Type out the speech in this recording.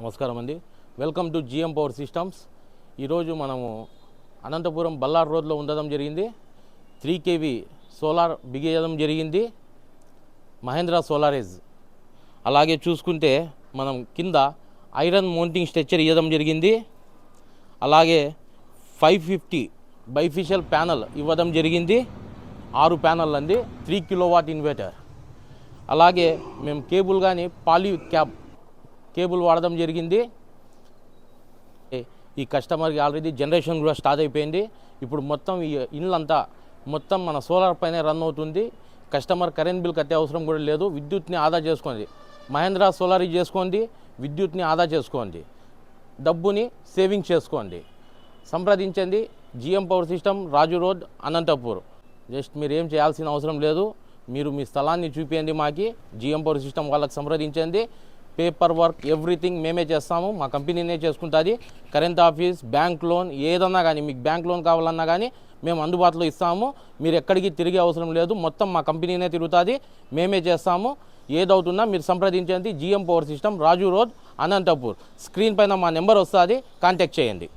నమస్కారం అండి. Welcome to GM power systems. ఈరోజు మనము అనంతపురం బల్లార్ రోడ్లో ఉండడం జరిగింది. 3 kV సోలార్ బిగించడం జరిగింది, మహేంద్ర సోలారేజ్. అలాగే చూసుకుంటే మనం కింద ఐరన్ మౌంటింగ్ స్ట్రక్చర్ ఇవ్వడం జరిగింది. అలాగే 550 బైఫిషియల్ ప్యానల్ ఇవ్వడం జరిగింది. 6 ప్యానల్ అండి, 3 kW ఇన్వర్టర్. అలాగే మేము కేబుల్ కానీ పాలీ క్యాబ్ కేబుల్ వాడడం జరిగింది. ఈ కస్టమర్కి ఆల్రెడీ జనరేషన్ కూడా స్టార్ట్ అయిపోయింది. ఇప్పుడు మొత్తం ఈ ఇళ్ళంతా మొత్తం మన సోలార్ పైన రన్ అవుతుంది. కస్టమర్ కరెంట్ బిల్ కట్టే అవసరం కూడా లేదు. విద్యుత్ని ఆదా చేసుకోండి, మహేంద్ర సోలార్ చేసుకోండి, విద్యుత్ని ఆదా చేసుకోండి, డబ్బుని సేవింగ్ చేసుకోండి. సంప్రదించండి జిఎం పవర్ సిస్టమ్, రాజు రోడ్, అనంతపూర్. జస్ట్ మీరు ఏం చేయాల్సిన అవసరం లేదు. మీరు మీ స్థలాన్ని చూపించండి మాకి. జిఎం పవర్ సిస్టమ్ వాళ్ళకి సంప్రదించండి. పేపర్ వర్క్ ఎవ్రీథింగ్ మేమే చేస్తాము, మా కంపెనీనే చేసుకుంటుంది. కరెంట్ ఆఫీస్, బ్యాంక్ లోన్ ఏదన్నా కానీ, మీకు బ్యాంక్ లోన్ కావాలన్నా కానీ మేము అందుబాటులో ఇస్తాము. మీరు ఎక్కడికి తిరిగే అవసరం లేదు, మొత్తం మా కంపెనీనే తిరుగుతుంది, మేమే చేస్తాము. ఏదవుతున్నా మీరు సంప్రదించండి జిఎం పవర్ సిస్టమ్, రాజు రోడ్, అనంతపూర్. స్క్రీన్ పైన మా నెంబర్ వస్తుంది, కాంటాక్ట్ చేయండి.